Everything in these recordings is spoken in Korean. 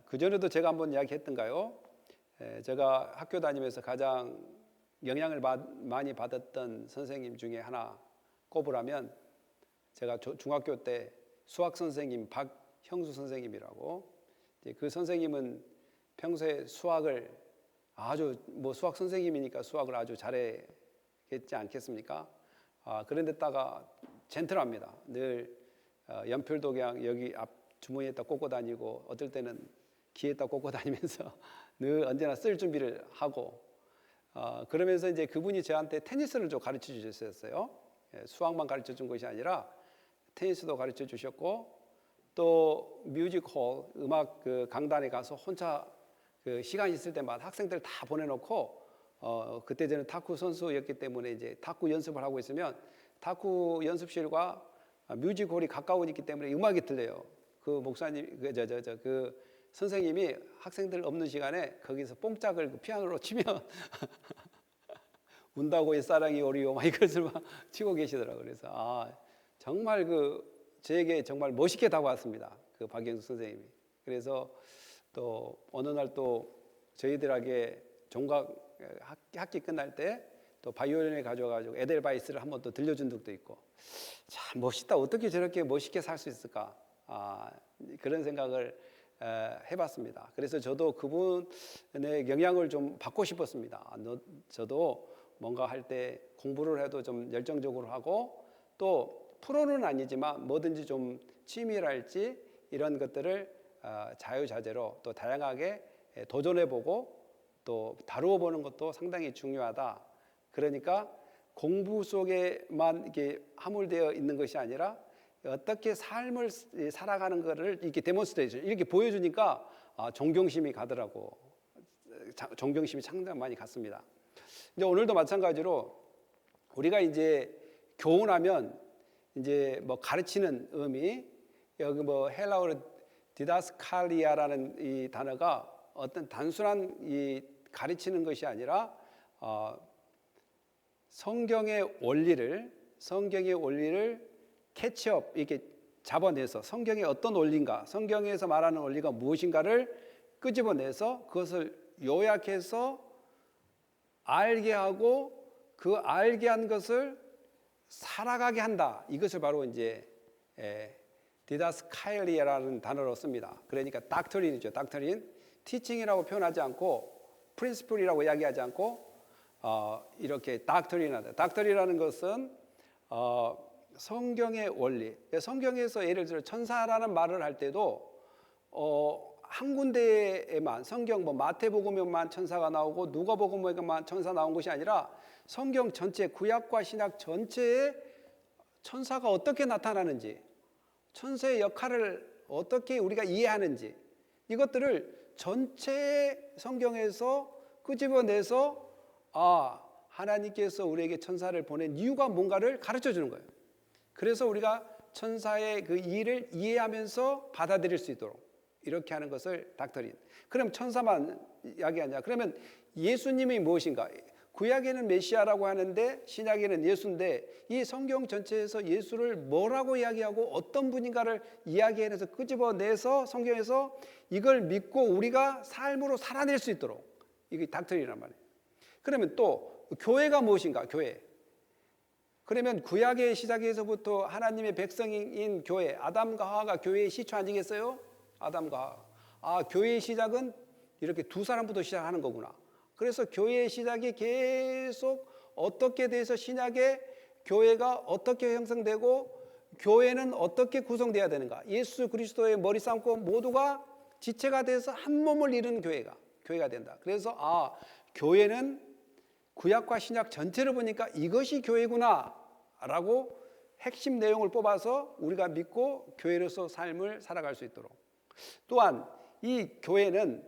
그전에도 제가 한번 이야기했던가요? 제가 학교 다니면서 가장 영향을 많이 받았던 선생님 중에 하나 꼽으라면 제가 중학교 때 수학 선생님 박형수 선생님이라고, 그 선생님은 평소에 수학을 아주 수학 선생님이니까 수학을 아주 잘했지 않겠습니까? 그런데다가 젠틀합니다. 늘 연필도 그냥 여기 앞 주머니에다 꽂고 다니고, 어떨 때는 귀에다 꽂고 다니면서 늘 언제나 쓸 준비를 하고, 그러면서 이제 그분이 저한테 테니스를 좀 가르쳐 주셨어요. 수학만 가르쳐 준 것이 아니라 테니스도 가르쳐 주셨고, 또 뮤지컬 음악 그 강단에 가서 혼자 그 시간 있을 때마다 학생들 다 보내놓고, 그때 저는 탁구 선수였기 때문에 이제 탁구 연습을 하고 있으면 탁구 연습실과 뮤지컬이 가까우기 때문에 음악이 들려요. 그 목사님, 그 선생님이 학생들 없는 시간에 거기서 뽕짝을 피아노로 치면 운다고 옛사랑이 오리요 막 이것을 막 치고 계시더라고요. 그래서 정말 저에게 정말 멋있게 다가왔습니다. 그 박영수 선생님이. 그래서 또 어느 날 또 저희들에게 종각 학기 끝날 때 또 바이올린을 가져가지고 에델바이스를 한번 또 들려준 적도 있고, 참 멋있다. 어떻게 저렇게 멋있게 살 수 있을까? 그런 생각을 해봤습니다. 그래서 저도 그분의 영향을 좀 받고 싶었습니다. 저도 뭔가 할 때 공부를 해도 좀 열정적으로 하고, 또 프로는 아니지만 뭐든지 좀 취미랄지 이런 것들을 자유자재로 또 다양하게 도전해보고 또 다루어보는 것도 상당히 중요하다. 그러니까 공부 속에만 이렇게 함몰되어 있는 것이 아니라 어떻게 삶을 살아가는 것을 이렇게 데몬스트레이션 이렇게 보여주니까 존경심이 가더라고. 존경심이 상당히 많이 갔습니다. 이제 오늘도 마찬가지로 우리가 이제 교훈하면 이제 가르치는 의미, 여기 헬라어로 디다스칼리아라는 이 단어가 어떤 단순한 이 가르치는 것이 아니라 성경의 원리를 캐치업 이렇게 잡아내서 성경의 어떤 원리인가, 성경에서 말하는 원리가 무엇인가를 끄집어내서 그것을 요약해서 알게 하고 그 알게 한 것을 살아가게 한다. 이것을 바로 이제 디다스카일리아라는 단어로 씁니다. 그러니까 닥터린이죠. 닥터린. 티칭이라고 표현하지 않고 프린시플이라고 이야기하지 않고 이렇게 닥터린하다. 닥터린이라는 것은 성경의 원리. 성경에서 예를 들어 천사라는 말을 할 때도 한 군데에만 성경 마태복음에만 천사가 나오고 누가복음에만 천사 나온 것이 아니라 성경 전체 구약과 신약 전체에 천사가 어떻게 나타나는지, 천사의 역할을 어떻게 우리가 이해하는지 이것들을 전체 성경에서 끄집어내서 하나님께서 우리에게 천사를 보낸 이유가 뭔가를 가르쳐 주는 거예요. 그래서 우리가 천사의 그 일을 이해하면서 받아들일 수 있도록 이렇게 하는 것을 닥터린. 그럼 천사만 이야기하냐? 그러면 예수님이 무엇인가? 구약에는 메시아라고 하는데 신약에는 예수인데 이 성경 전체에서 예수를 뭐라고 이야기하고 어떤 분인가를 이야기해내서 끄집어내서 성경에서 이걸 믿고 우리가 삶으로 살아낼 수 있도록 이게 닥터린이란 말이에요. 그러면 또 교회가 무엇인가? 교회. 그러면 구약의 시작에서부터 하나님의 백성인 교회, 아담과 하와가 교회의 시초 아니겠어요? 아담과 하와. 교회의 시작은 이렇게 두 사람부터 시작하는 거구나. 그래서 교회의 시작이 계속 어떻게 돼서 신약의 교회가 어떻게 형성되고 교회는 어떻게 구성돼야 되는가. 예수 그리스도의 머리 삼고 모두가 지체가 돼서 한 몸을 이루는 교회가 된다. 그래서 교회는 구약과 신약 전체를 보니까 이것이 교회구나 라고 핵심 내용을 뽑아서 우리가 믿고 교회로서 삶을 살아갈 수 있도록. 또한 이 교회는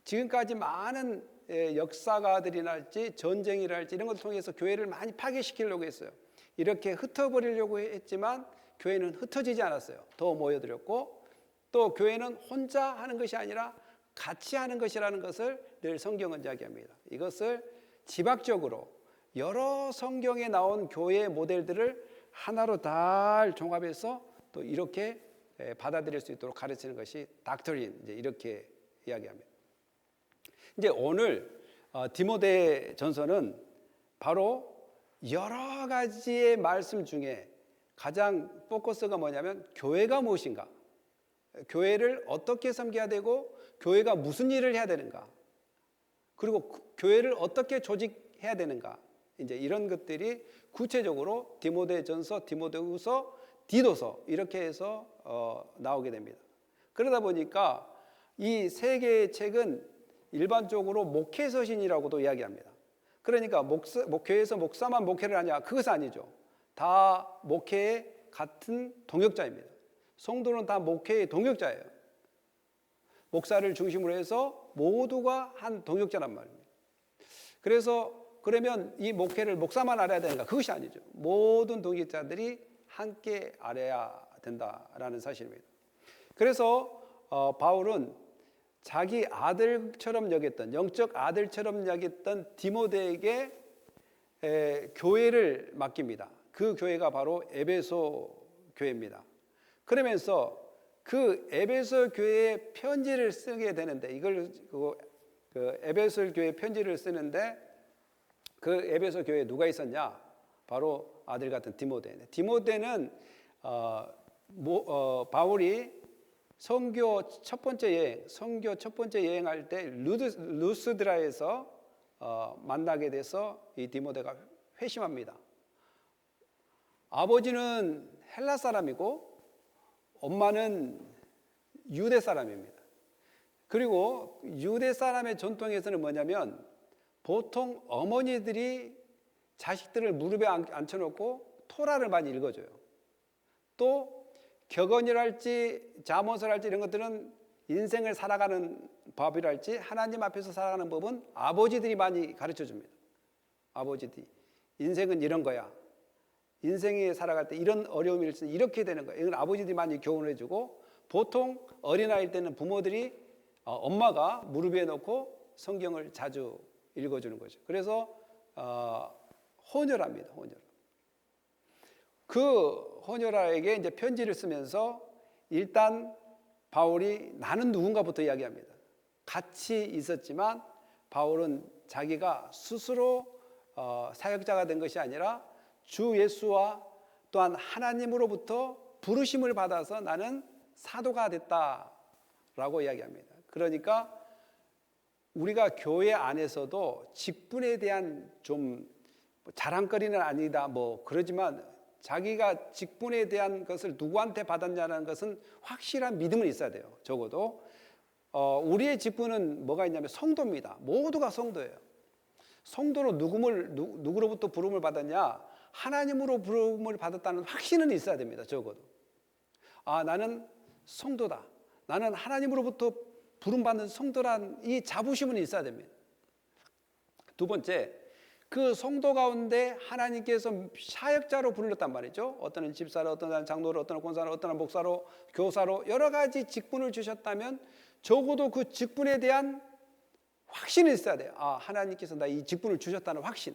지금까지 많은 역사가들이랄지 전쟁이랄지 이런 것을 통해서 교회를 많이 파괴시키려고 했어요. 이렇게 흩어버리려고 했지만 교회는 흩어지지 않았어요. 더 모여들었고 또 교회는 혼자 하는 것이 아니라 같이 하는 것이라는 것을 늘 성경은 이야기합니다. 이것을 지박적으로 여러 성경에 나온 교회의 모델들을 하나로 다 종합해서 또 이렇게 받아들일 수 있도록 가르치는 것이 닥터린, 이제 이렇게 이야기합니다. 이제 오늘 디모데 전서는 바로 여러 가지의 말씀 중에 가장 포커스가 뭐냐면 교회가 무엇인가, 교회를 어떻게 섬겨야 되고 교회가 무슨 일을 해야 되는가, 그리고 교회를 어떻게 조직해야 되는가, 이제 이런 것들이 구체적으로 디모데전서, 디모데후서, 디도서 이렇게 해서 나오게 됩니다. 그러다 보니까 이 세 개의 책은 일반적으로 목회서신이라고도 이야기합니다. 그러니까 교회에서 목사만 목회를 하냐, 그것은 아니죠. 다 목회의 같은 동역자입니다. 성도는 다 목회의 동역자예요. 목사를 중심으로 해서 모두가 한 동역자란 말입니다. 그러면 이 목회를 목사만 알아야 되는가? 그것이 아니죠. 모든 동역자들이 함께 알아야 된다라는 사실입니다. 그래서 바울은 자기 아들처럼 여겼던, 영적 아들처럼 여겼던 디모데에게 교회를 맡깁니다. 그 교회가 바로 에베소 교회입니다. 그러면서 그 에베소 교회에 편지를 쓰게 되는데, 이걸 그 에베소 교회 편지를 쓰는데 그 에베소 교회에 누가 있었냐? 바로 아들 같은 디모데. 디모데는 바울이 선교 첫 번째 여행할 때 루스드라에서 만나게 돼서 이 디모데가 회심합니다. 아버지는 헬라 사람이고 엄마는 유대 사람입니다. 그리고 유대 사람의 전통에서는 뭐냐면 보통 어머니들이 자식들을 무릎에 앉혀놓고 토라를 많이 읽어줘요. 또 격언이랄지 잠언서랄지 이런 것들은 인생을 살아가는 법이랄지 하나님 앞에서 살아가는 법은 아버지들이 많이 가르쳐줍니다. 아버지들이 인생은 이런 거야, 인생에 살아갈 때 이런 어려움이 있을 때 이렇게 되는 거야, 이건 아버지들이 많이 교훈을 해주고, 보통 어린아이일 때는 부모들이 엄마가 무릎에 놓고 성경을 자주 읽어주는 거죠. 그래서 호녀라입니다. 그 호녀라에게 이제 편지를 쓰면서 일단 바울이 나는 누군가부터 이야기합니다. 같이 있었지만 바울은 자기가 스스로 사역자가 된 것이 아니라 주 예수와 또한 하나님으로부터 부르심을 받아서 나는 사도가 됐다라고 이야기합니다. 그러니까 우리가 교회 안에서도 직분에 대한 좀 자랑거리는 아니다 그러지만 자기가 직분에 대한 것을 누구한테 받았냐는 것은 확실한 믿음은 있어야 돼요. 적어도 우리의 직분은 뭐가 있냐면 성도입니다. 모두가 성도예요. 성도로 누구로부터 부름을 받았냐? 하나님으로 부름을 받았다는 확신은 있어야 됩니다. 적어도 나는 성도다, 나는 하나님으로부터 부름받는 성도란 이 자부심은 있어야 됩니다. 두 번째, 그 성도 가운데 하나님께서 사역자로 불렀단 말이죠. 어떤 집사로, 어떤 장로로, 어떤 권사로, 어떤 목사로, 교사로 여러 가지 직분을 주셨다면 적어도 그 직분에 대한 확신이 있어야 돼요. 하나님께서 나 이 직분을 주셨다는 확신.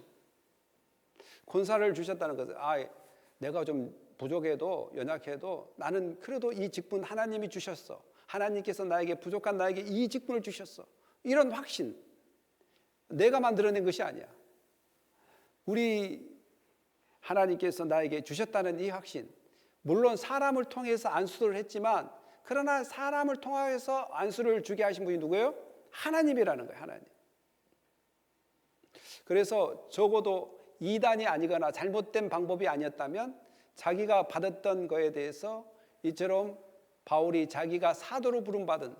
권사를 주셨다는 것은 내가 좀 부족해도 연약해도 나는 그래도 이 직분 하나님이 주셨어. 하나님께서 나에게 부족한 나에게 이 직분을 주셨어. 이런 확신. 내가 만들어낸 것이 아니야. 우리 하나님께서 나에게 주셨다는 이 확신. 물론 사람을 통해서 안수를 했지만 그러나 사람을 통해서 안수를 주게 하신 분이 누구예요? 하나님이라는 거예요. 하나님. 그래서 적어도 이단이 아니거나 잘못된 방법이 아니었다면 자기가 받았던 거에 대해서 이처럼 바울이 자기가 사도로 부름받은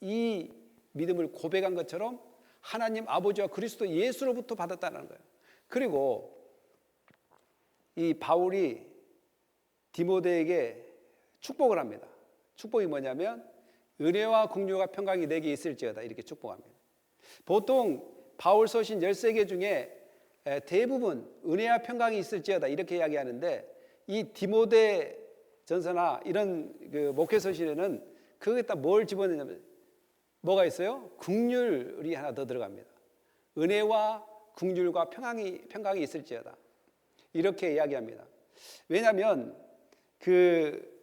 이 믿음을 고백한 것처럼 하나님 아버지와 그리스도 예수로부터 받았다는 거예요. 그리고 이 바울이 디모데에게 축복을 합니다. 축복이 뭐냐면 은혜와 긍휼과 평강이 내게 있을지어다, 이렇게 축복합니다. 보통 바울 서신 13개 중에 대부분 은혜와 평강이 있을지어다 이렇게 이야기하는데 이 디모데 전서나 이런 그 목회 서신에는 거기에다 뭘 집어넣냐면 뭐가 있어요? 긍휼이 하나 더 들어갑니다. 은혜와 긍휼과 평강이 있을지어다 이렇게 이야기합니다. 왜냐하면 그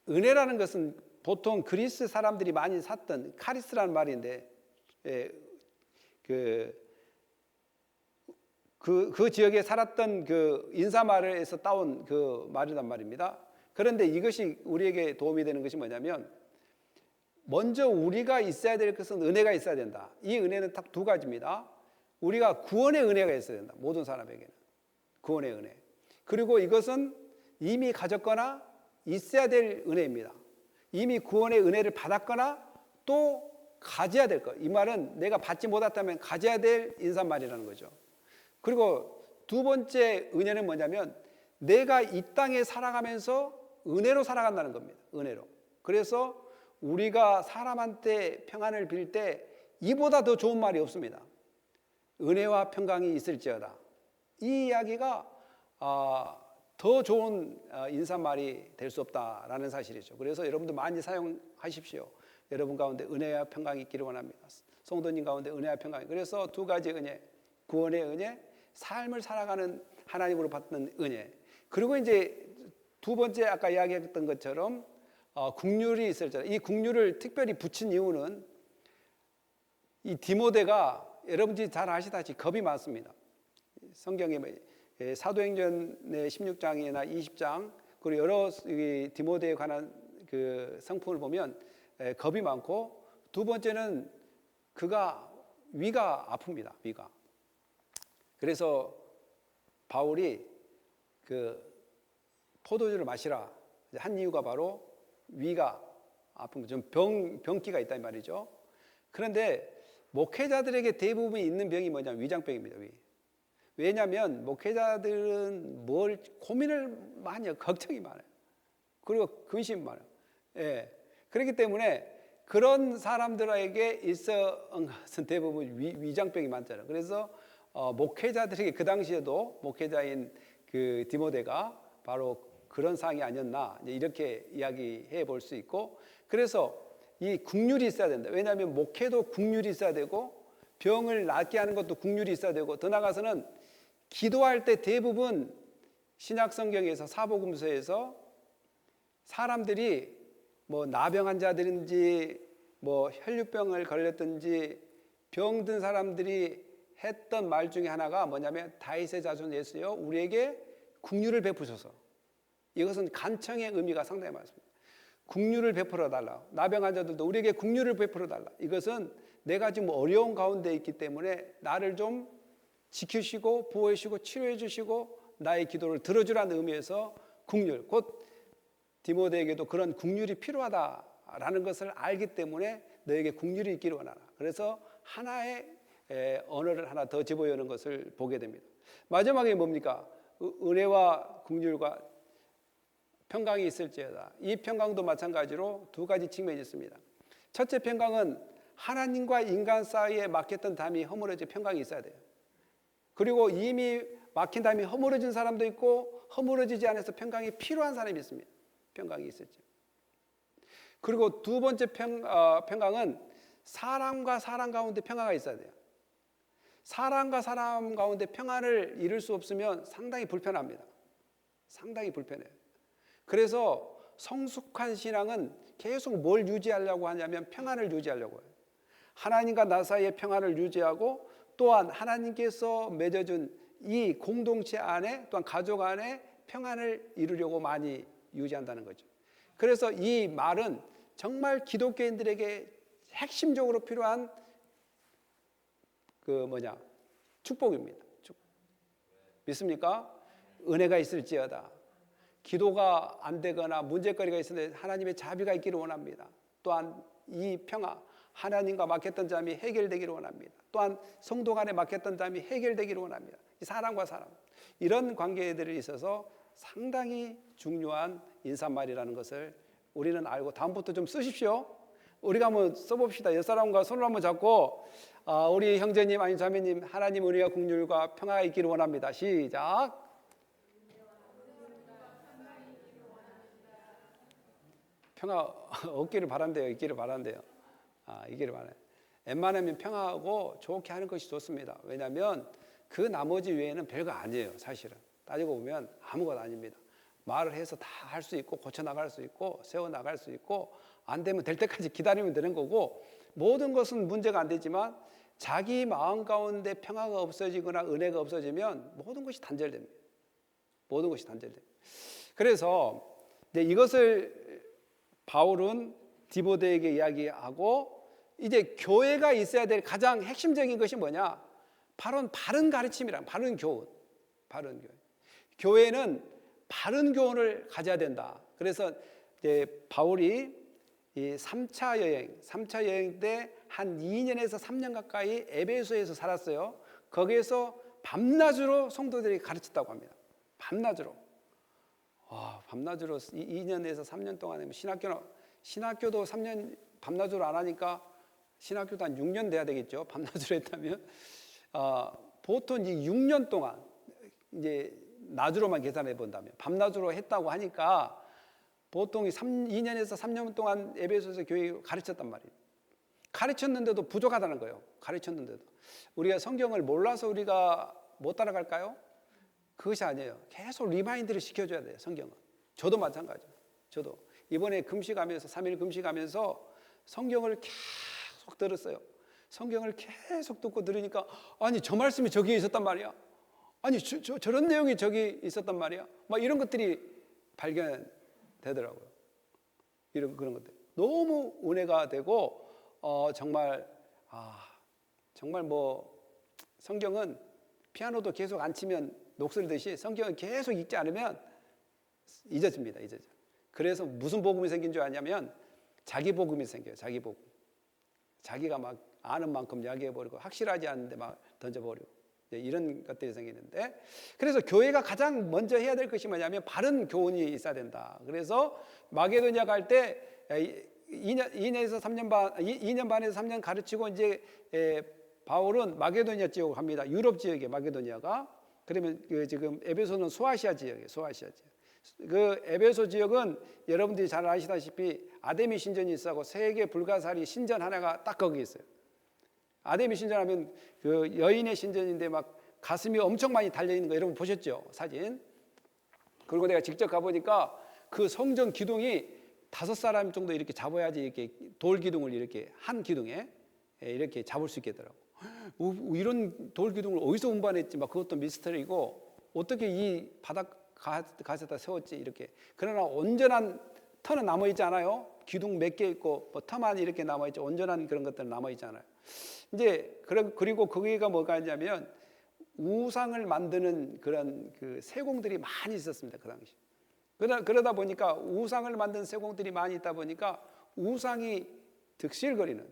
은혜라는 것은 보통 그리스 사람들이 많이 샀던 카리스라는 말인데, 그 지역에 살았던 그 인사말에서 따온 그 말이란 말입니다. 그런데 이것이 우리에게 도움이 되는 것이 뭐냐면, 먼저 우리가 있어야 될 것은 은혜가 있어야 된다. 이 은혜는 딱 두 가지입니다. 우리가 구원의 은혜가 있어야 된다. 모든 사람에게는 구원의 은혜. 그리고 이것은 이미 가졌거나 있어야 될 은혜입니다. 이미 구원의 은혜를 받았거나 또 가져야 될 것. 이 말은 내가 받지 못했다면 가져야 될 인사말이라는 거죠. 그리고 두 번째 은혜는 뭐냐면, 내가 이 땅에 살아가면서 은혜로 살아간다는 겁니다. 은혜로. 그래서 우리가 사람한테 평안을 빌 때 이보다 더 좋은 말이 없습니다. 은혜와 평강이 있을지어다. 이 이야기가 더 좋은 인사말이 될 수 없다라는 사실이죠. 그래서 여러분도 많이 사용하십시오. 여러분 가운데 은혜와 평강이 있기를 원합니다. 성도님 가운데 은혜와 평강이. 그래서 두 가지 은혜, 구원의 은혜, 삶을 살아가는 하나님으로 받는 은혜. 그리고 이제 두 번째 아까 이야기했던 것처럼 국률이 있을 때, 이 국률을 특별히 붙인 이유는 이 디모데가 여러분들이 잘 아시다시피 겁이 많습니다. 성경에 사도행전의 16장이나 20장 그리고 여러 디모데에 관한 그 성품을 보면 겁이 많고, 두 번째는 그가 위가 아픕니다. 위가. 그래서 바울이 그 포도주를 마시라 한 이유가 바로 위가 아픈 좀 병기가 있단 말이죠. 그런데 목회자들에게 대부분 있는 병이 뭐냐면 위장병입니다. 왜냐하면 목회자들은 뭘 고민을 많이 해요. 걱정이 많아요. 그리고 근심이 많아요. 그렇기 때문에 그런 사람들에게 있어 것은 대부분 위장병이 많잖아요. 그래서 목회자들에게 그 당시에도 목회자인 그 디모데가 바로 그런 상황이 아니었나 이렇게 이야기해 볼 수 있고, 그래서 이 국률이 있어야 된다. 왜냐하면 목회도 국률이 있어야 되고 병을 낫게 하는 것도 국률이 있어야 되고, 더 나아가서는 기도할 때 대부분 신약 성경에서 사복음서에서 사람들이 뭐 나병 환자들인지 뭐 혈류병을 걸렸든지 병든 사람들이 했던 말 중에 하나가 뭐냐면, 다윗의 자손 예수여 우리에게 국률을 베푸소서. 이것은 간청의 의미가 상당히 많습니다. 국률을 베풀어 달라. 나병 환자들도 우리에게 국률을 베풀어 달라. 이것은 내가 지금 어려운 가운데 있기 때문에 나를 좀 지키시고 보호해 주시고 치료해 주시고 나의 기도를 들어주라는 의미에서 국률, 곧 디모데에게도 그런 국률이 필요하다라는 것을 알기 때문에 너에게 국률이 있기를 원하라. 그래서 하나의 언어를 하나 더 집어여는 것을 보게 됩니다. 마지막에 뭡니까? 은혜와 국률과 평강이 있을지어다. 이 평강도 마찬가지로 두 가지 측면이 있습니다. 첫째 평강은 하나님과 인간 사이에 막혔던 담이 허물어질 평강이 있어야 돼요. 그리고 이미 막힌 담이 허물어진 사람도 있고 허물어지지 않아서 평강이 필요한 사람이 있습니다. 평강이 있을지. 그리고 두 번째 평강은 사람과 사람 가운데 평화가 있어야 돼요. 사람과 사람 가운데 평안을 이룰 수 없으면 상당히 불편합니다. 상당히 불편해요. 그래서 성숙한 신앙은 계속 뭘 유지하려고 하냐면 평안을 유지하려고 해요. 하나님과 나 사이의 평안을 유지하고, 또한 하나님께서 맺어준 이 공동체 안에, 또한 가족 안에 평안을 이루려고 많이 유지한다는 거죠. 그래서 이 말은 정말 기독교인들에게 핵심적으로 필요한 축복입니다. 믿습니까? 은혜가 있을지어다. 기도가 안 되거나 문제거리가 있는데 하나님의 자비가 있기를 원합니다. 또한 이 평화, 하나님과 막혔던 잠이 해결되기를 원합니다. 또한 성도 간에 막혔던 잠이 해결되기를 원합니다. 이 사람과 사람, 이런 관계들에 있어서 상당히 중요한 인사말이라는 것을 우리는 알고, 다음부터 좀 쓰십시오. 우리가 한번 써봅시다. 옆사람과 손을 한번 잡고 우리 형제님 아니 자매님, 하나님 은혜와 긍휼과 평화가 있기를 원합니다. 시작. 평화 없기를 바란대요. 있기를 바란대요. 있기를 바라요. 웬만하면 평화하고 좋게 하는 것이 좋습니다. 왜냐하면 그 나머지 외에는 별거 아니에요. 사실은 따지고 보면 아무것도 아닙니다. 말을 해서 다 할 수 있고 고쳐 나갈 수 있고 세워 나갈 수 있고 안 되면 될 때까지 기다리면 되는 거고 모든 것은 문제가 안 되지만 자기 마음 가운데 평화가 없어지거나 은혜가 없어지면 모든 것이 단절됩니다. 모든 것이 단절됩니다. 그래서 이제 이것을 바울은 디모데에게 이야기하고 이제 교회가 있어야 될 가장 핵심적인 것이 뭐냐? 바로 바른 가르침이란 바른 교훈. 바른 교훈. 교회는 바른 교훈을 가져야 된다. 그래서 이제 바울이 이 3차 여행 때 한 2년에서 3년 가까이 에베소에서 살았어요. 거기에서 밤낮으로 성도들이 가르쳤다고 합니다. 밤낮으로. 밤낮으로 2년에서 3년 동안에 신학교도 3년 밤낮으로 안 하니까 신학교도 한 6년 돼야 되겠죠. 밤낮으로 했다면 보통 이 6년 동안 이제 낮으로만 계산해 본다면 밤낮으로 했다고 하니까 보통 2년에서 3년 동안 에베소에서 교회 가르쳤단 말이에요. 가르쳤는데도 부족하다는 거예요. 가르쳤는데도 우리가 성경을 몰라서 우리가 못 따라갈까요? 그것이 아니에요. 계속 리마인드를 시켜줘야 돼요. 성경은. 저도 마찬가지예요. 저도 이번에 금식하면서 3일 금식하면서 성경을 계속 들었어요. 성경을 계속 듣고 들으니까 아니 저 말씀이 저기에 있었단 말이야. 아니 저런 내용이 저기 있었단 말이야. 막 이런 것들이 발견되더라고요. 그런 것들 너무 은혜가 되고 정말 뭐 성경은 피아노도 계속 안 치면 녹슬듯이 성경을 계속 읽지 않으면 잊어집니다. 그래서 무슨 복음이 생긴 줄 아냐면 자기 복음이 생겨요. 자기 복음. 자기가 막 아는 만큼 이야기해버리고 확실하지 않은데 막 던져버리고 이런 것들이 생기는데 그래서 교회가 가장 먼저 해야 될 것이 뭐냐면 바른 교훈이 있어야 된다. 그래서 마게도냐 갈 때 2년에서 3년 반, 2년 반에서 3년 가르치고 이제 바울은 마게도냐 지역으로 갑니다. 유럽 지역에 마게도냐가 그러면 지금 에베소는 소아시아 지역이에요. 소아시아 지역. 그 에베소 지역은 여러분들이 잘 아시다시피 아데미 신전이 있어고 세계 불가사리 신전 하나가 딱 거기 있어요. 아데미 신전하면 그 여인의 신전인데 막 가슴이 엄청 많이 달려 있는 거 여러분 보셨죠? 사진. 그리고 내가 직접 가보니까 그 성전 기둥이 5사람 정도 이렇게 잡아야지 이렇게 돌 기둥을 이렇게 한 기둥에 이렇게 잡을 수 있겠더라고. 이런 돌 기둥을 어디서 운반했지? 막 그것도 미스터리고 어떻게 이 바닥 가세다 세웠지 이렇게. 그러나 온전한 터는 남아 있지 않아요? 기둥 몇 개 있고 뭐 터만 이렇게 남아 있죠. 온전한 그런 것들은 남아 있잖아요. 이제 그리고 거기가 뭐가 있냐면 우상을 만드는 그런 그 세공들이 많이 있었습니다. 그 당시. 그러다 보니까 우상을 만든 세공들이 많이 있다 보니까 우상이 득실거리는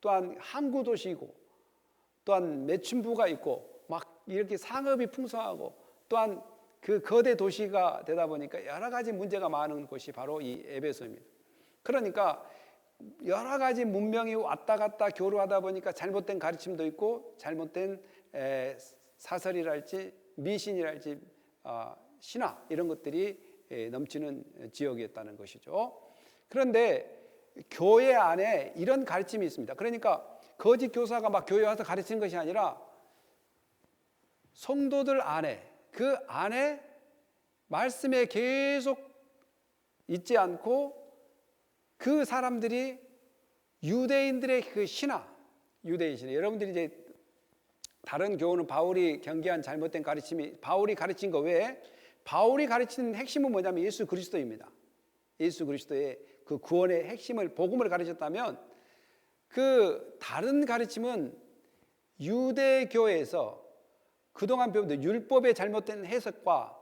또한 항구 도시이고 또한 매춘부가 있고 막 이렇게 상업이 풍성하고 또한 그 거대 도시가 되다 보니까 여러 가지 문제가 많은 곳이 바로 이 에베소입니다. 그러니까 여러 가지 문명이 왔다 갔다 교류하다 보니까 잘못된 가르침도 있고 잘못된 사설이랄지 미신이랄지 신화 이런 것들이 넘치는 지역이었다는 것이죠. 그런데 교회 안에 이런 가르침이 있습니다. 그러니까 거짓 교사가 막 교회 와서 가르치는 것이 아니라 성도들 안에 그 안에 말씀에 계속 있지 않고 그 사람들이 유대인들의 그 유대인 신화. 여러분들이 이제 다른 교훈은 바울이 경계한 잘못된 가르침이 바울이 가르친 거 외에 바울이 가르치는 핵심은 뭐냐면 예수 그리스도입니다. 예수 그리스도의 그 구원의 핵심을 복음을 가르쳤다면 그 다른 가르침은 유대교에서 그동안 배운 율법의 잘못된 해석과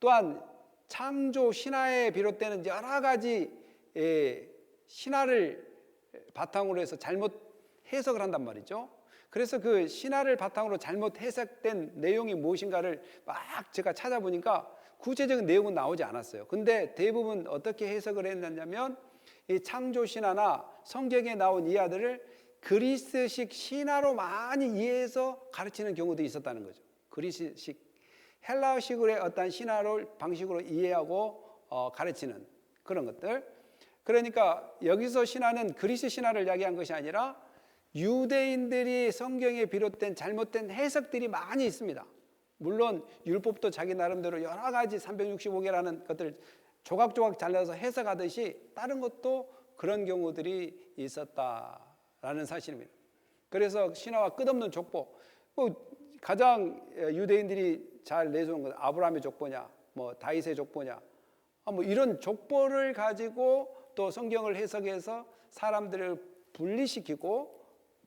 또한 창조 신화에 비롯되는 여러 가지 신화를 바탕으로 해서 잘못 해석을 한단 말이죠. 그래서 그 신화를 바탕으로 잘못 해석된 내용이 무엇인가를 막 제가 찾아보니까 구체적인 내용은 나오지 않았어요. 근데 대부분 어떻게 해석을 했느냐면 이 창조 신화나 성경에 나온 이야기들을 그리스식 신화로 많이 이해해서 가르치는 경우도 있었다는 거죠. 그리스식 헬라식의 어떤 신화를 방식으로 이해하고 가르치는 그런 것들. 그러니까 여기서 신화는 그리스 신화를 이야기한 것이 아니라 유대인들이 성경에 비롯된 잘못된 해석들이 많이 있습니다. 물론 율법도 자기 나름대로 여러 가지 365개라는 것들을 조각조각 잘라서 해석하듯이 다른 것도 그런 경우들이 있었다라는 사실입니다. 그래서 신화와 끝없는 족보, 가장 유대인들이 잘 내세우는 건 아브라함의 족보냐, 다윗의 족보냐, 뭐 이런 족보를 가지고 또 성경을 해석해서 사람들을 분리시키고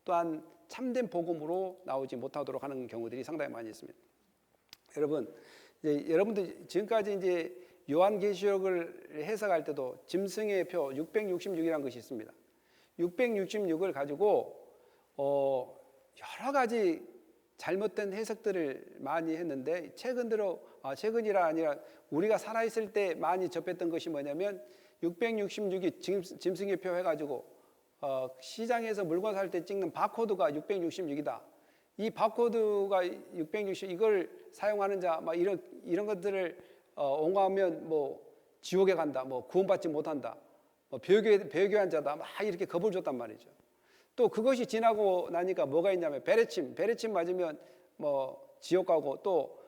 또한 참된 복음으로 나오지 못하도록 하는 경우들이 상당히 많이 있습니다. 여러분, 여러분들 지금까지 이제 요한계시록을 해석할 때도 짐승의 표 666이라는 것이 있습니다. 666을 가지고 여러 가지 잘못된 해석들을 많이 했는데 최근이라 아니라 우리가 살아있을 때 많이 접했던 것이 뭐냐면 666이 짐승의 표 해가지고 시장에서 물건 살 때 찍는 바코드가 666이다. 이 바코드가 660 이걸 사용하는 자 막 이런 것들을 옹호하면 지옥에 간다, 구원받지 못한다, 배교한 자다, 막 이렇게 겁을 줬단 말이죠. 또 그것이 지나고 나니까 뭐가 있냐면 베레침 맞으면 지옥 가고 또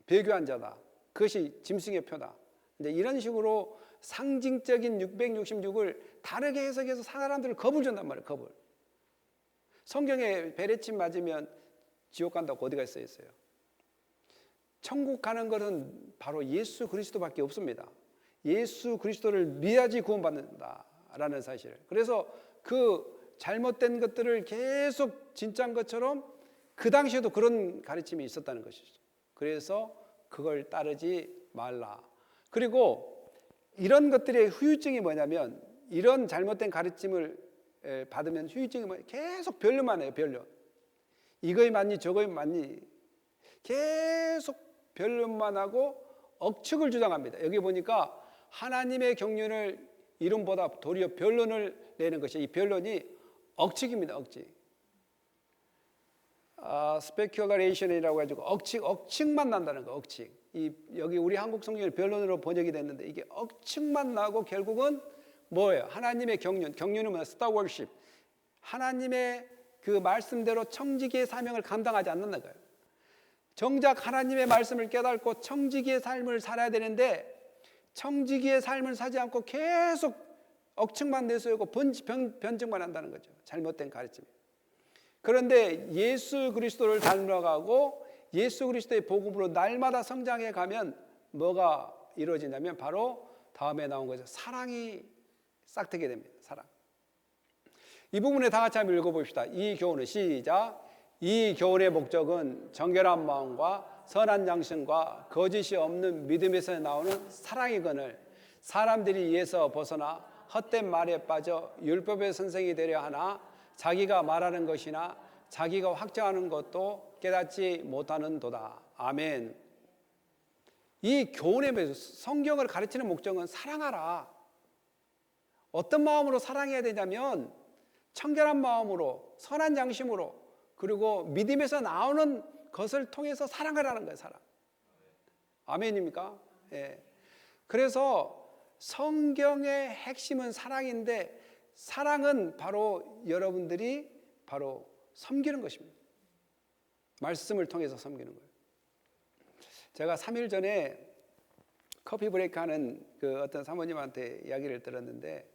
배교한 자다. 그것이 짐승의 표다. 이제 이런 식으로 상징적인 666을 다르게 해석해서 사람들을 겁을 준단 말이에요. 겁을. 성경에 베레침 맞으면 지옥 간다고 어디가 써 있어요? 천국 가는 것은 바로 예수 그리스도밖에 없습니다. 예수 그리스도를 믿어야지 구원받는다라는 사실. 그래서 그 잘못된 것들을 계속 진짜인 것처럼 그 당시에도 그런 가르침이 있었다는 것이죠. 그래서 그걸 따르지 말라. 그리고 이런 것들의 후유증이 뭐냐면 이런 잘못된 가르침을 받으면 후유증이 뭐냐면 계속 변론만 해요. 변론. 이거에 맞니 저거에 맞니 계속 변론만 하고 억측을 주장합니다. 여기 보니까 하나님의 경륜을 이름보다 도리어 변론을 내는 것이 이 변론이 억측입니다. 억측. 스페큘레이션이라고 해가지고 억측만 난다는 거. 억측. 여기 우리 한국 성경이 변론으로 번역이 됐는데 이게 억측만 나고 결국은 뭐예요? 하나님의 경륜은 뭐야? 스타 월십. 하나님의 그 말씀대로 청지기의 사명을 감당하지 않는다는 거예요. 정작 하나님의 말씀을 깨닫고 청지기의 삶을 살아야 되는데 청지기의 삶을 사지 않고 계속 억측만 내세우고 변증만 한다는 거죠. 잘못된 가르침. 그런데 예수 그리스도를 닮아가고 예수 그리스도의 복음으로 날마다 성장해 가면 뭐가 이루어지냐면 바로 다음에 나온 거죠. 사랑이 싹트게 됩니다. 사랑. 이 부분에 다 같이 한번 읽어봅시다. 이 교훈은 시작. 이 교훈의 목적은 정결한 마음과 선한 양심과 거짓이 없는 믿음에서 나오는 사랑이거늘 사람들이 이에서 벗어나 헛된 말에 빠져 율법의 선생이 되려 하나 자기가 말하는 것이나 자기가 확정하는 것도 깨닫지 못하는 도다. 아멘. 이 교훈에 대해서 성경을 가르치는 목적은 사랑하라. 어떤 마음으로 사랑해야 되냐면 청결한 마음으로 선한 양심으로 그리고 믿음에서 나오는 것을 통해서 사랑하라는 거예요. 사랑. 아멘입니까? 예. 그래서 성경의 핵심은 사랑인데 사랑은 바로 여러분들이 바로 섬기는 것입니다. 말씀을 통해서 섬기는 거예요. 제가 3일 전에 커피 브레이크 하는 그 어떤 사모님한테 이야기를 들었는데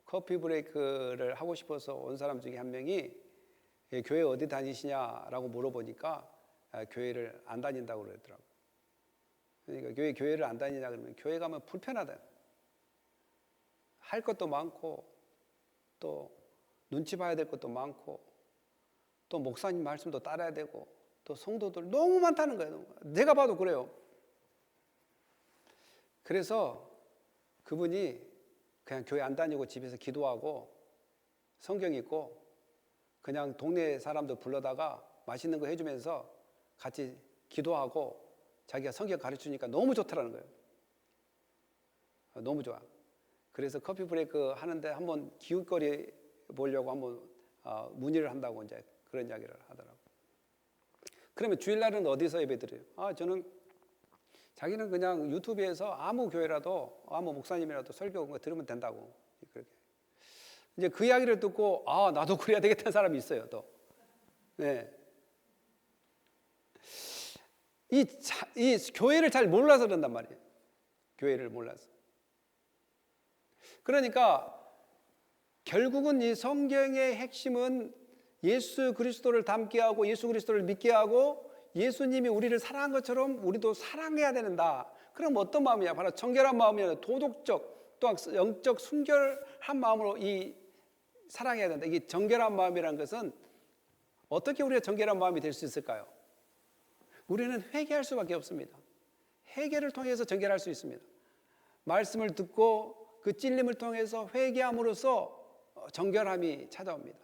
커피 브레이크를 하고 싶어서 온 사람 중에 한 명이 교회 어디 다니시냐라고 물어보니까 교회를 안 다닌다고 그러더라고요. 그러니까 교회를 안 다니냐 그러면 교회 가면 불편하다. 할 것도 많고 또 눈치 봐야 될 것도 많고 또 목사님 말씀도 따라야 되고 또 성도들 너무 많다는 거예요. 내가 봐도 그래요. 그래서 그분이 그냥 교회 안 다니고 집에서 기도하고 성경 읽고 그냥 동네 사람들 불러다가 맛있는 거 해주면서 같이 기도하고 자기가 성경 가르치니까 너무 좋더라는 거예요. 너무 좋아. 그래서 커피 브레이크 하는데 한번 기웃거리 보려고 한번 문의를 한다고 이제 그런 이야기를 하더라고요. 그러면 주일날은 어디서 예배드려요? 저는 자기는 그냥 유튜브에서 아무 교회라도 아무 목사님이라도 설교 들으면 된다고 그렇게. 이제 그 이야기를 듣고 나도 그래야 되겠다는 사람이 있어요. 또. 네. 이 교회를 잘 몰라서 그런단 말이에요. 교회를 몰라서. 그러니까 결국은 이 성경의 핵심은 예수 그리스도를 닮게 하고 예수 그리스도를 믿게 하고 예수님이 우리를 사랑한 것처럼 우리도 사랑해야 된다. 그럼 어떤 마음이야? 바로 정결한 마음이야. 도덕적 또한 영적 순결한 마음으로 이 사랑해야 된다. 이게 정결한 마음이라는 것은 어떻게 우리가 정결한 마음이 될 수 있을까요? 우리는 회개할 수밖에 없습니다. 회개를 통해서 정결할 수 있습니다. 말씀을 듣고 그 찔림을 통해서 회개함으로써 정결함이 찾아옵니다.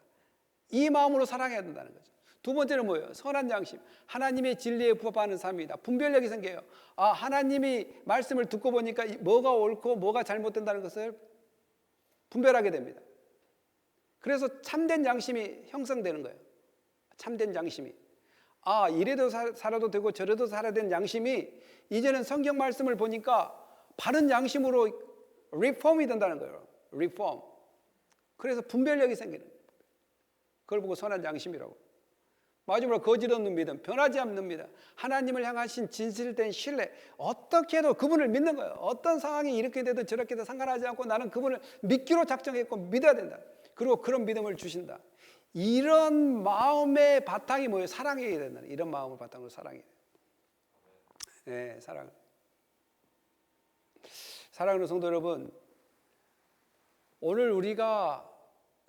이 마음으로 사랑해야 된다는 거죠. 두 번째는 뭐예요? 선한 양심. 하나님의 진리에 부합하는 삶입니다. 분별력이 생겨요. 하나님이 말씀을 듣고 보니까 뭐가 옳고 뭐가 잘못된다는 것을 분별하게 됩니다. 그래서 참된 양심이 형성되는 거예요. 참된 양심이. 이래도 살아도 되고 저래도 살아야 되는 양심이 이제는 성경 말씀을 보니까 바른 양심으로 리폼이 된다는 거예요. 리폼. 그래서 분별력이 생기는 거예요. 그걸 보고 선한 양심이라고. 마지막으로 거짓 없는 믿음, 변하지 않는 믿음, 하나님을 향하신 진실된 신뢰. 어떻게 해도 그분을 믿는 거예요. 어떤 상황이 이렇게 되든 저렇게 되든 상관하지 않고 나는 그분을 믿기로 작정했고 믿어야 된다. 그리고 그런 믿음을 주신다. 이런 마음의 바탕이 뭐예요? 사랑해야 된다. 이런 마음을 바탕으로 사랑해야 돼요. 네, 사랑. 사랑하는 성도 여러분, 오늘 우리가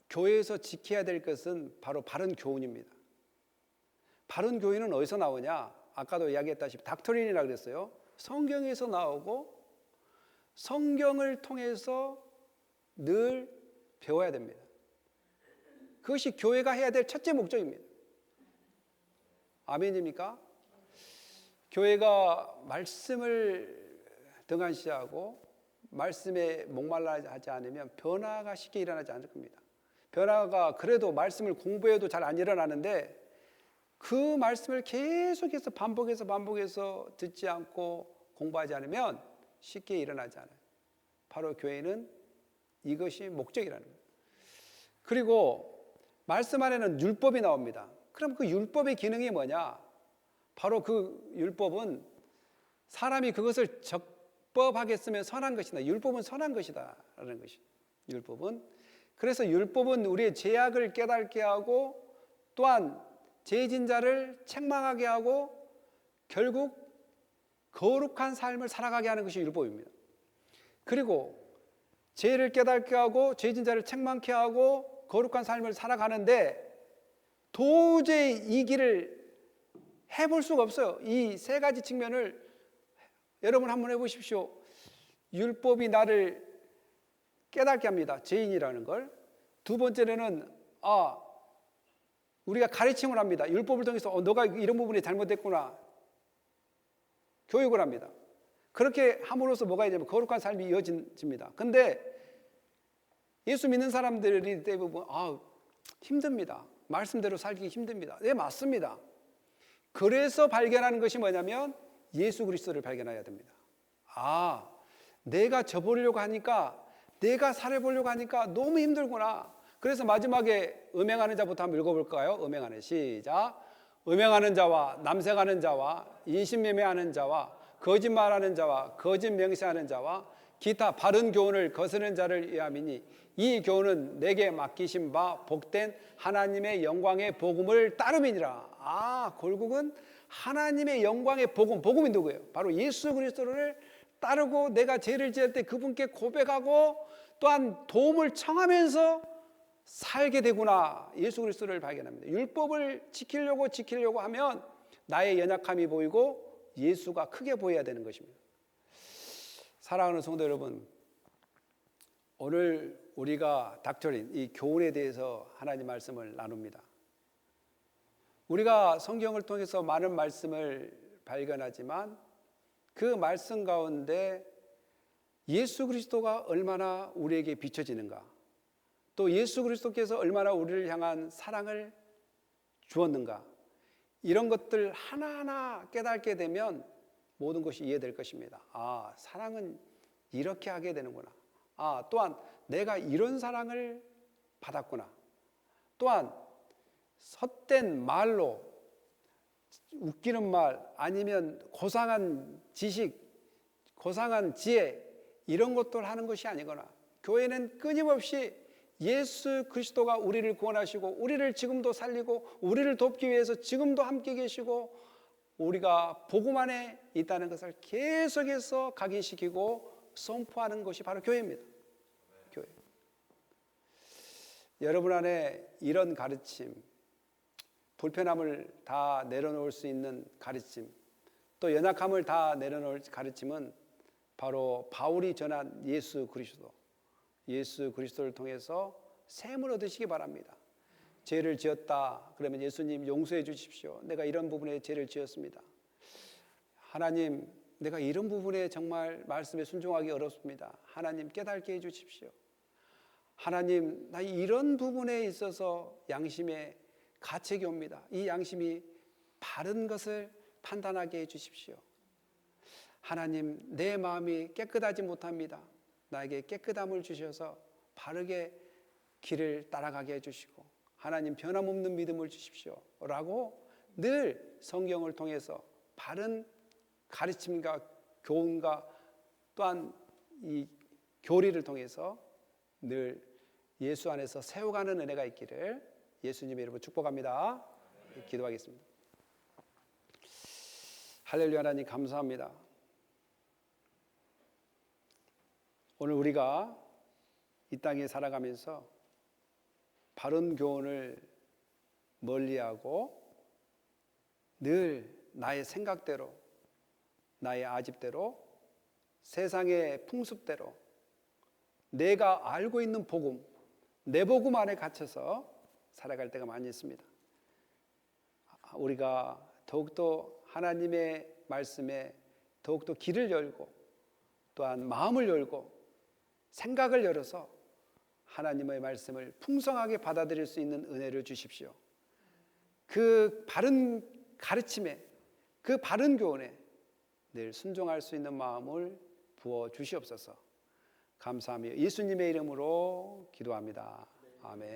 교회에서 지켜야 될 것은 바로 바른 교훈입니다. 바른 교훈은 어디서 나오냐? 아까도 이야기했다시피 닥터린이라고 그랬어요. 성경에서 나오고 성경을 통해서 늘 배워야 됩니다. 그것이 교회가 해야 될 첫째 목적입니다. 아멘입니까? 교회가 말씀을 등한시하고 말씀에 목말라하지 않으면 변화가 쉽게 일어나지 않을 겁니다. 변화가 그래도 말씀을 공부해도 잘 안 일어나는데 그 말씀을 계속해서 반복해서 듣지 않고 공부하지 않으면 쉽게 일어나지 않아요. 바로 교회는 이것이 목적이라는 거예요. 그리고 말씀 안에는 율법이 나옵니다. 그럼 그 율법의 기능이 뭐냐? 바로 그 율법은 사람이 그것을 적법하게 쓰면 선한 것이다. 율법은 선한 것이다 라는 것이 율법은. 그래서 율법은 우리의 죄악을 깨닫게 하고 또한 죄진 자를 책망하게 하고 결국 거룩한 삶을 살아가게 하는 것이 율법입니다. 그리고 죄를 깨닫게 하고 죄진 자를 책망케 하고 거룩한 삶을 살아가는데 도저히 이 길을 해볼 수가 없어요. 이 세 가지 측면을 여러분 한번 해보십시오. 율법이 나를 깨닫게 합니다. 죄인이라는 걸. 두 번째로는 우리가 가르침을 합니다. 율법을 통해서 너가 이런 부분이 잘못됐구나. 교육을 합니다. 그렇게 함으로써 뭐가 되냐면 거룩한 삶이 이어집니다. 근데 예수 믿는 사람들이 대부분 힘듭니다. 말씀대로 살기 힘듭니다. 네, 맞습니다. 그래서 발견하는 것이 뭐냐면 예수 그리스도를 발견해야 됩니다. 내가 져보려고 하니까 내가 살아보려고 하니까 너무 힘들구나. 그래서 마지막에 음행하는 자부터 한번 읽어볼까요? 음행하는 시작. 음행하는 자와 남색하는 자와 인신매매하는 자와 거짓말하는 자와 거짓 맹세하는 자와 기타 바른 교훈을 거스르는 자를 위함이니 이 교훈은 내게 맡기신 바 복된 하나님의 영광의 복음을 따름이니라. 결국은 하나님의 영광의 복음이 누구예요? 바로 예수 그리스도를 따르고 내가 죄를 지을 때 그분께 고백하고 또한 도움을 청하면서 살게 되구나. 예수 그리스도를 발견합니다. 율법을 지키려고 하면 나의 연약함이 보이고 예수가 크게 보여야 되는 것입니다. 사랑하는 성도 여러분, 오늘 우리가 닥터린 이 교훈에 대해서 하나님 말씀을 나눕니다. 우리가 성경을 통해서 많은 말씀을 발견하지만 그 말씀 가운데 예수 그리스도가 얼마나 우리에게 비춰지는가, 또 예수 그리스도께서 얼마나 우리를 향한 사랑을 주었는가, 이런 것들 하나하나 깨닫게 되면 모든 것이 이해될 것입니다. 사랑은 이렇게 하게 되는구나. 또한 내가 이런 사랑을 받았구나. 또한 헛된 말로 웃기는 말 아니면 고상한 지식, 고상한 지혜 이런 것들 하는 것이 아니거나 교회는 끊임없이 예수 그리스도가 우리를 구원하시고 우리를 지금도 살리고 우리를 돕기 위해서 지금도 함께 계시고 우리가 복음 안에 있다는 것을 계속해서 각인시키고 선포하는 것이 바로 교회입니다. 교회. 여러분 안에 이런 가르침, 불편함을 다 내려놓을 수 있는 가르침, 또 연약함을 다 내려놓을 가르침은 바로 바울이 전한 예수 그리스도를 통해서 샘을 얻으시기 바랍니다. 죄를 지었다 그러면 예수님 용서해 주십시오. 내가 이런 부분에 죄를 지었습니다. 하나님, 내가 이런 부분에 정말 말씀에 순종하기 어렵습니다. 하나님 깨닫게 해 주십시오. 하나님, 나 이런 부분에 있어서 양심에 가책이 옵니다. 이 양심이 바른 것을 판단하게 해 주십시오. 하나님, 내 마음이 깨끗하지 못합니다. 나에게 깨끗함을 주셔서 바르게 길을 따라가게 해주시고 하나님 변함없는 믿음을 주십시오 라고 늘 성경을 통해서 바른 가르침과 교훈과 또한 이 교리를 통해서 늘 예수 안에서 세워가는 은혜가 있기를 예수님의 이름으로 축복합니다. 기도하겠습니다. 할렐루야. 하나님 감사합니다. 오늘 우리가 이 땅에 살아가면서 바른 교훈을 멀리하고 늘 나의 생각대로, 나의 아집대로, 세상의 풍습대로 내가 알고 있는 복음, 내 복음 안에 갇혀서 살아갈 때가 많이 있습니다. 우리가 더욱더 하나님의 말씀에 더욱더 길을 열고 또한 마음을 열고 생각을 열어서 하나님의 말씀을 풍성하게 받아들일 수 있는 은혜를 주십시오. 그 바른 가르침에, 그 바른 교훈에 늘 순종할 수 있는 마음을 부어 주시옵소서. 감사하며 예수님의 이름으로 기도합니다. 아멘.